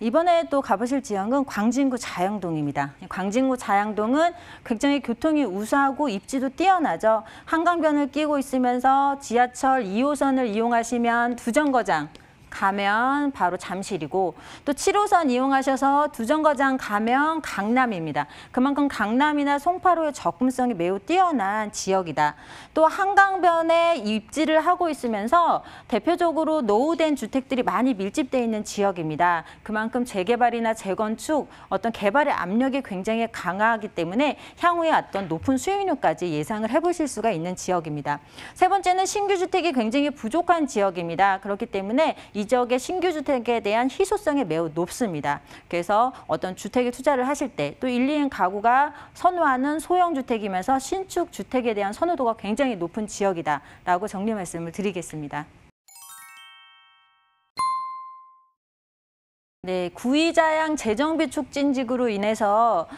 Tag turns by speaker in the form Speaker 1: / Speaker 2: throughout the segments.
Speaker 1: 이번에 또 가보실 지역은 광진구 자양동입니다. 광진구 자양동은 굉장히 교통이 우수하고 입지도 뛰어나죠. 한강변을 끼고 있으면서 지하철 2호선을 이용하시면 두정거장 가면 바로 잠실이고, 또 7호선 이용하셔서 두정거장 가면 강남입니다. 그만큼 강남이나 송파로의 접근성이 매우 뛰어난 지역이다. 또 한강변에 입지를 하고 있으면서 대표적으로 노후된 주택들이 많이 밀집되어 있는 지역입니다. 그만큼 재개발이나 재건축, 어떤 개발의 압력이 굉장히 강하기 때문에 향후에 어떤 높은 수익률까지 예상을 해보실 수가 있는 지역입니다. 세 번째는 신규 주택이 굉장히 부족한 지역입니다. 그렇기 때문에 이 지역의 신규 주택에 대한 희소성이 매우 높습니다. 그래서 어떤 주택에 투자를 하실 때 또 1, 2인 가구가 선호하는 소형 주택이면서 신축 주택에 대한 선호도가 굉장히 높은 지역이다라고 정리 말씀을 드리겠습니다. 네, 구이자양 재정비 촉진지구로 인해서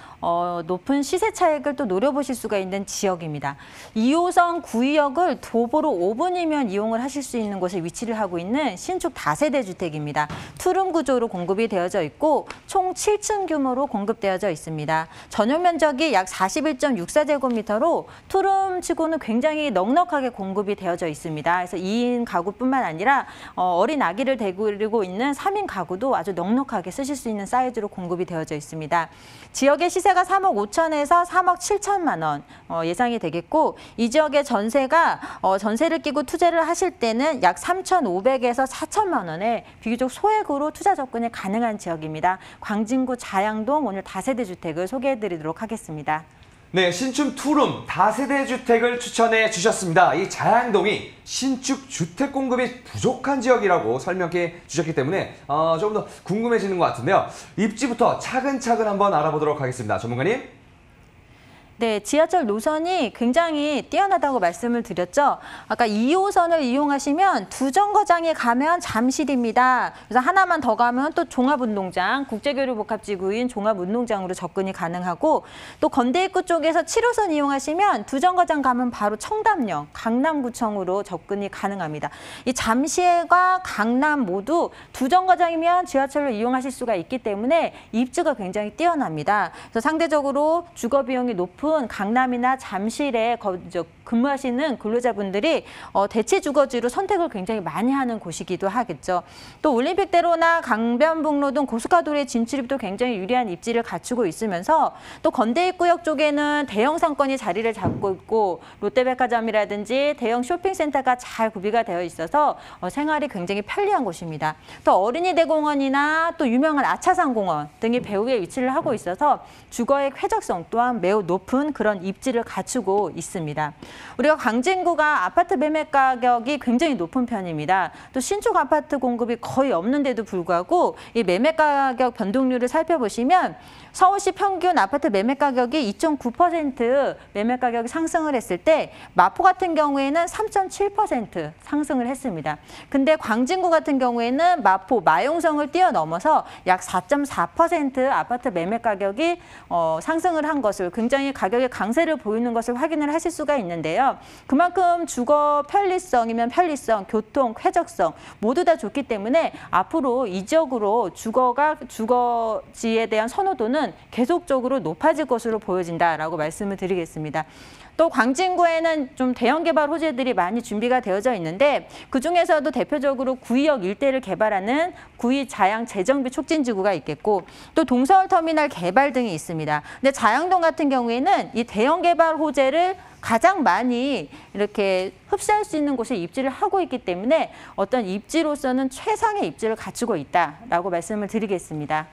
Speaker 1: 높은 시세 차익을 또 노려보실 수가 있는 지역입니다. 2호선 구의역을 도보로 5분이면 이용을 하실 수 있는 곳에 위치를 하고 있는 신축 다세대 주택입니다. 투룸 구조로 공급이 되어져 있고 총 7층 규모로 공급되어져 있습니다. 전용 면적이 약 41.64제곱미터로 투룸치고는 굉장히 넉넉하게 공급이 되어져 있습니다. 그래서 2인 가구뿐만 아니라 어린 아기를 데리고 있는 3인 가구도 아주 넉넉하게 쓰실 수 있는 사이즈로 공급이 되어져 있습니다. 지역의 시세가 3억 5천에서 3억 7천만 원 예상이 되겠고, 이 지역의 전세가 전세를 끼고 투자를 하실 때는 약 3,500에서 4천만 원에 비교적 소액으로 투자 접근이 가능한 지역입니다. 광진구 자양동 오늘 다세대 주택을 소개해드리도록 하겠습니다.
Speaker 2: 네, 신축 투룸 다세대 주택을 추천해 주셨습니다. 이 자양동이 신축 주택 공급이 부족한 지역이라고 설명해 주셨기 때문에 조금 더 궁금해지는 것 같은데요. 입지부터 차근차근 한번 알아보도록 하겠습니다. 전문가님.
Speaker 1: 네, 지하철 노선이 굉장히 뛰어나다고 말씀을 드렸죠. 아까 2호선을 이용하시면 두정거장에 가면 잠실입니다. 그래서 하나만 더 가면 또 종합운동장, 국제교류복합지구인 종합운동장으로 접근이 가능하고, 또 건대입구 쪽에서 7호선 이용하시면 두정거장 가면 바로 청담역, 강남구청으로 접근이 가능합니다. 이 잠실과 강남 모두 두정거장이면 지하철로 이용하실 수가 있기 때문에 입지가 굉장히 뛰어납니다. 그래서 상대적으로 주거 비용이 높은 강남이나 잠실에 근무하시는 근로자분들이 대체 주거지로 선택을 굉장히 많이 하는 곳이기도 하겠죠. 또 올림픽대로나 강변북로 등 고속가도로의 진출입도 굉장히 유리한 입지를 갖추고 있으면서, 또 건대입구역 쪽에는 대형 상권이 자리를 잡고 있고 롯데백화점이라든지 대형 쇼핑센터가 잘 구비가 되어 있어서 생활이 굉장히 편리한 곳입니다. 또 어린이대공원이나 또 유명한 아차산공원 등이 배후에 위치를 하고 있어서 주거의 쾌적성 또한 매우 높은 그런 입지를 갖추고 있습니다. 우리가 광진구가 아파트 매매 가격이 굉장히 높은 편입니다. 또 신축 아파트 공급이 거의 없는데도 불구하고 이 매매 가격 변동률을 살펴보시면 서울시 평균 아파트 매매 가격이 2.9% 매매 가격이 상승을 했을 때 마포 같은 경우에는 3.7% 상승을 했습니다. 근데 광진구 같은 경우에는 마포, 마용성을 뛰어넘어서 약 4.4% 아파트 매매 가격이 상승을 한 것을, 굉장히 가격의 강세를 보이는 것을 확인을 하실 수가 있는데요. 그만큼 주거 편리성이면 편리성, 교통, 쾌적성 모두 다 좋기 때문에 앞으로 이 지역으로 주거지에 대한 선호도는 계속적으로 높아질 것으로 보여진다라고 말씀을 드리겠습니다. 또 광진구에는 좀 대형 개발 호재들이 많이 준비가 되어져 있는데, 그중에서도 대표적으로 구의역 일대를 개발하는 구의 자양 재정비 촉진지구가 있겠고, 또 동서울터미널 개발 등이 있습니다. 근데 자양동 같은 경우에는 이 대형 개발 호재를 가장 많이 이렇게 흡수할 수 있는 곳에 입지를 하고 있기 때문에 어떤 입지로서는 최상의 입지를 갖추고 있다라고 말씀을 드리겠습니다.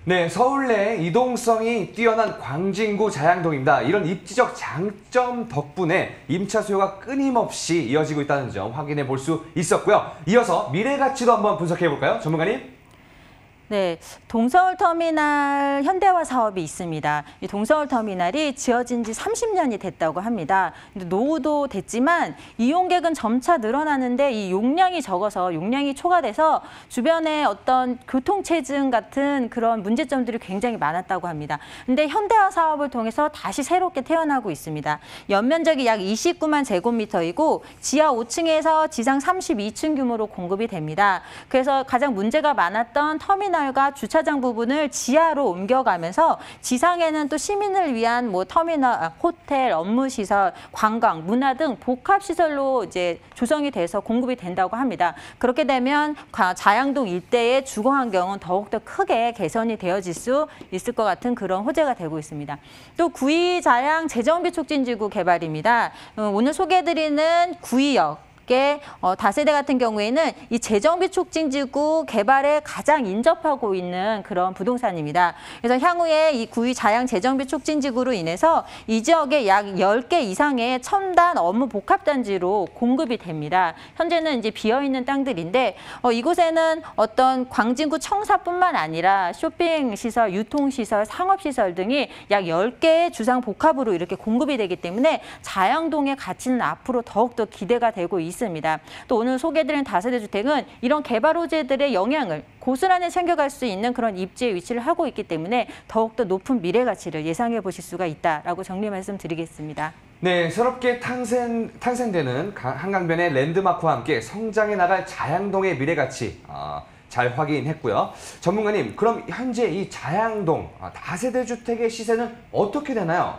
Speaker 2: 네, 서울 내 이동성이 뛰어난 광진구 자양동입니다. 이런 입지적 장점 덕분에 임차 수요가 끊임없이 이어지고 있다는 점 확인해 볼 수 있었고요. 이어서 미래 가치도 한번 분석해 볼까요? 전문가님?
Speaker 1: 네, 동서울터미널 현대화 사업이 있습니다. 이 동서울터미널이 지어진 지 30년이 됐다고 합니다. 근데 노후도 됐지만 이용객은 점차 늘어나는데 이 용량이 적어서, 용량이 초과돼서 주변에 어떤 교통체증 같은 그런 문제점들이 굉장히 많았다고 합니다. 근데 현대화 사업을 통해서 다시 새롭게 태어나고 있습니다. 연면적이 약 29만 제곱미터이고 지하 5층에서 지상 32층 규모로 공급이 됩니다. 그래서 가장 문제가 많았던 터미널 터미널과 주차장 부분을 지하로 옮겨가면서 지상에는 또 시민을 위한 뭐 터미널, 호텔, 업무시설, 관광, 문화 등 복합시설로 이제 조성이 돼서 공급이 된다고 합니다. 그렇게 되면 자양동 일대의 주거 환경은 더욱더 크게 개선이 되어질 수 있을 것 같은 그런 호재가 되고 있습니다. 또 구의자양 재정비 촉진지구 개발입니다. 오늘 소개해드리는 구의역 다세대 같은 경우에는 이 재정비 촉진지구 개발에 가장 인접하고 있는 그런 부동산입니다. 그래서 향후에 이 구의 자양 재정비 촉진지구로 인해서 이 지역에 약 10개 이상의 첨단 업무 복합단지로 공급이 됩니다. 현재는 이제 비어있는 땅들인데 이곳에는 어떤 광진구 청사뿐만 아니라 쇼핑시설, 유통시설, 상업시설 등이 약 10개의 주상 복합으로 이렇게 공급이 되기 때문에 자양동의 가치는 앞으로 더욱더 기대가 되고 있습니다. 또 오늘 소개해드린 다세대 주택은 이런 개발 호재들의 영향을 고스란히 챙겨갈 수 있는 그런 입지에 위치를 하고 있기 때문에 더욱더 높은 미래 가치를 예상해 보실 수가 있다라고 정리 말씀드리겠습니다.
Speaker 2: 네, 새롭게 탄생되는 한강변의 랜드마크와 함께 성장해 나갈 자양동의 미래 가치 잘 확인했고요. 전문가님, 그럼 현재 이 자양동 다세대 주택의 시세는 어떻게 되나요?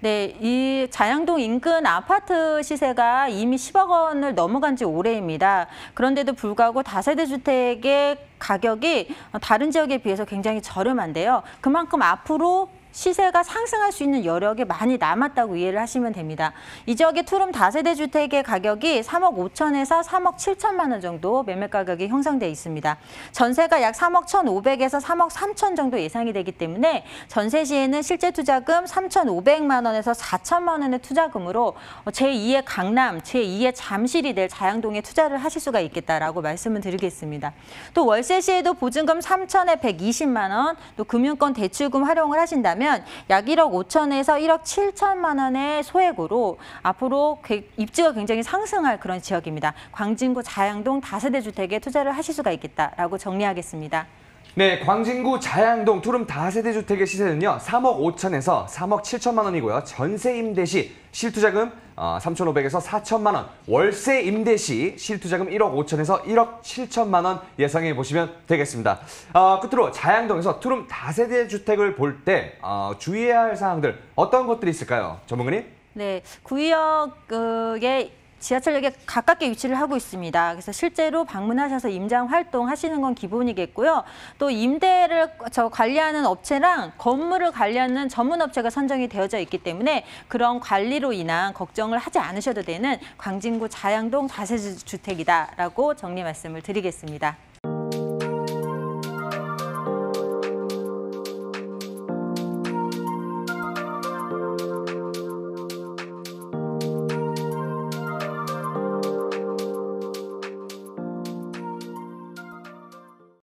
Speaker 1: 네, 이 자양동 인근 아파트 시세가 이미 10억 원을 넘어간 지 오래입니다. 그런데도 불구하고 다세대 주택의 가격이 다른 지역에 비해서 굉장히 저렴한데요. 그만큼 앞으로 시세가 상승할 수 있는 여력이 많이 남았다고 이해를 하시면 됩니다. 이 지역의 투룸 다세대 주택의 가격이 3억 5천에서 3억 7천만 원 정도 매매 가격이 형성돼 있습니다. 전세가 약 3억 1,500에서 3억 3천 정도 예상이 되기 때문에 전세 시에는 실제 투자금 3,500만 원에서 4천만 원의 투자금으로 제2의 강남, 제2의 잠실이 될 자양동에 투자를 하실 수가 있겠다라고 말씀을 드리겠습니다. 또 월세 시에도 보증금 3천에 120만 원, 또 금융권 대출금 활용을 하신다면 약 1억 5천에서 1억 7천만 원의 소액으로 앞으로 입지가 굉장히 상승할 그런 지역입니다. 광진구 자양동 다세대 주택에 투자를 하실 수가 있겠다라고 정리하겠습니다.
Speaker 2: 네, 광진구 자양동 투룸 다세대 주택의 시세는요. 3억 5천에서 3억 7천만 원이고요. 전세 임대 시 실투자금 3,500에서 4천만 원, 월세 임대 시 실투자금 1억 5천에서 1억 7천만 원 예상해 보시면 되겠습니다. 끝으로 자양동에서 투룸 다세대 주택을 볼 때 주의해야 할 사항들 어떤 것들이 있을까요? 전문가님?
Speaker 1: 네, 구의역의 지하철역에 가깝게 위치를 하고 있습니다. 그래서 실제로 방문하셔서 임장 활동하시는 건 기본이겠고요. 또 임대를 관리하는 업체랑 건물을 관리하는 전문 업체가 선정이 되어져 있기 때문에 그런 관리로 인한 걱정을 하지 않으셔도 되는 광진구 자양동 다세대 주택이다라고 정리 말씀을 드리겠습니다.